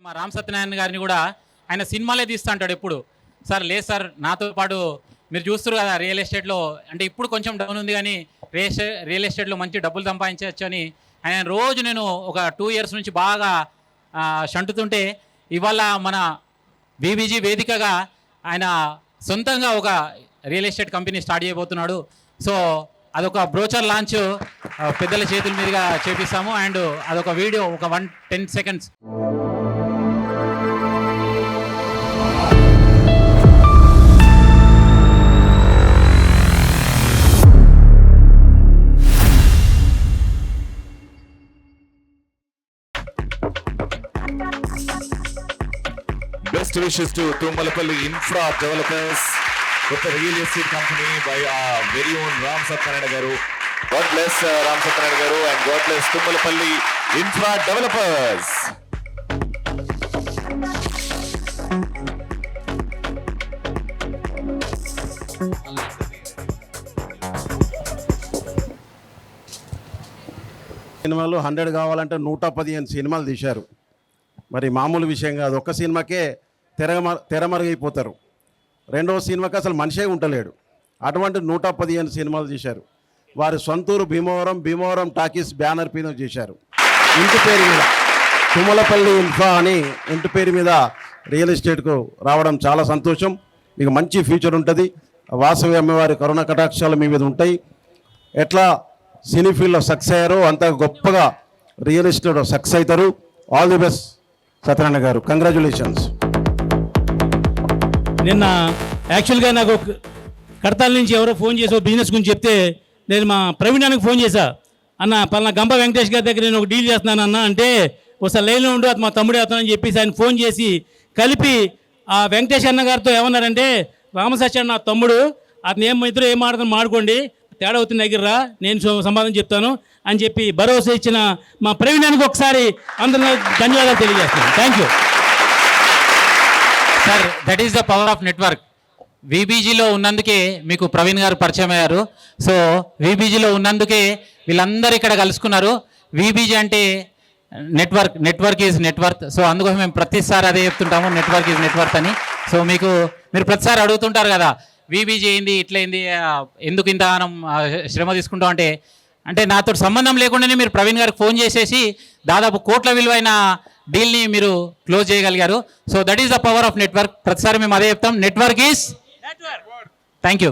మా రామ్ సత్యనారాయణ గారిని కూడా ఆయన సినిమాలే తీస్తూ అంటాడు ఎప్పుడు. సార్ లేదు సార్, నాతో పాటు మీరు చూస్తారు కదా రియల్ ఎస్టేట్లో, అంటే ఇప్పుడు కొంచెం డౌన్ ఉంది కానీ రియల్ ఎస్టేట్లో మంచి డబ్బులు సంపాదించవచ్చు అని ఆయన రోజు నేను ఒక 2 years నుంచి బాగా షంటుతుంటే, ఇవాళ మన బీబీజీ వేదికగా ఆయన సొంతంగా ఒక రియల్ ఎస్టేట్ కంపెనీ స్టార్ట్ చేయబోతున్నాడు. సో అదొక బ్రోచర్ లాంచ్ పెద్దల చేతుల మీదుగా చేపిస్తాము. అండ్ అదొక వీడియో ఒక 10 seconds. Best wishes to Tumbalapalli Infra Developers with the real estate company by our very own Ram Satyanarayana Garu. God bless Ram Satyanarayana Garu and God bless Tumbalapalli Infra Developers. సినిమాలు 100 కావాలంటే 115 సినిమాలు తీశారు. మరి మామూలు విషయం కాదు. ఒక్క సినిమాకే తెరమరుగైపోతారు. రెండవ సినిమాకి అసలు మనిషే ఉండలేడు. అటువంటి 115 సినిమాలు చేశారు. వారి సొంతూరు భీమవరం టాకీస్ బ్యానర్ పైన చేశారు. ఇంటి పేరు మీద తుమ్మలపల్లి ఇన్ఫ్రా అని ఇంటి పేరు మీద రియల్ ఎస్టేట్కు రావడం చాలా సంతోషం. మీకు మంచి ఫ్యూచర్ ఉంటుంది. వాసవి అమ్మవారి కరుణ కటాక్షాలు మీ మీద ఉంటాయి. ఎట్లా సినీ ఫీల్డ్లో సక్సెస్ అయ్యారో అంత గొప్పగా రియల్ ఎస్టేట్లో సక్సెస్ అవుతారు. ఆల్ ది బెస్ట్ సత్యనారాయణ గారు, కంగ్రాచులేషన్స్. నిన్న యాక్చువల్గా నాకు కడతాల నుంచి ఎవరో ఫోన్ చేసి బిజినెస్ గురించి చెప్తే నేను మా ప్రవీణానికి ఫోన్ చేశా. అన్న పలానా గంప వెంకటేష్ గారి దగ్గర నేను ఒక డీల్ చేస్తున్నాను అన్న అంటే, ఒకసారి లైన్లో ఉండు, అది మా తమ్ముడే అవుతానని చెప్పేసి ఆయన ఫోన్ చేసి కలిపి ఆ వెంకటేష్ అన్న గారితో ఏమన్నారంటే, రామసత్యాన్ని నా తమ్ముడు, అతను ఇద్దరు ఏం ఆడుతున్నా మాడుకోండి, తేడా అవుతుంది దగ్గర రా, నేను సమాధానం చెప్తాను అని చెప్పి భరోసా ఇచ్చిన మా ప్రవీణానికి ఒకసారి అందరూ ధన్యవాదాలు తెలియజేస్తున్నాను. Thank you sir. That is the power of network. వీబీజీలో ఉన్నందుకే మీకు ప్రవీణ్ గారు పరిచయం అయ్యారు. సో వీబీజీలో ఉన్నందుకే వీళ్ళందరూ ఇక్కడ కలుసుకున్నారు. వీబీజీ అంటే నెట్వర్క్ ఈజ్ నెట్వర్త్. సో అందుకోసం మేము ప్రతిసారి అదే చెప్తుంటాము, నెట్వర్క్ ఈజ్ నెట్వర్త్ అని. సో మీరు ప్రతిసారి అడుగుతుంటారు కదా, వీబీజీ ఏంది ఇట్లయింది, ఎందుకు ఇంత శ్రమ తీసుకుంటాం అంటే నాతో సంబంధం లేకుండానే మీరు ప్రవీణ్ గారికి ఫోన్ చేసేసి దాదాపు కోట్ల విలువైన డీల్ని మీరు క్లోజ్ చేయగలిగారు. So that is the power of network. ప్రతిసారి మేము అదే చెప్తాం, నెట్వర్క్ ఈజ్. Thank you.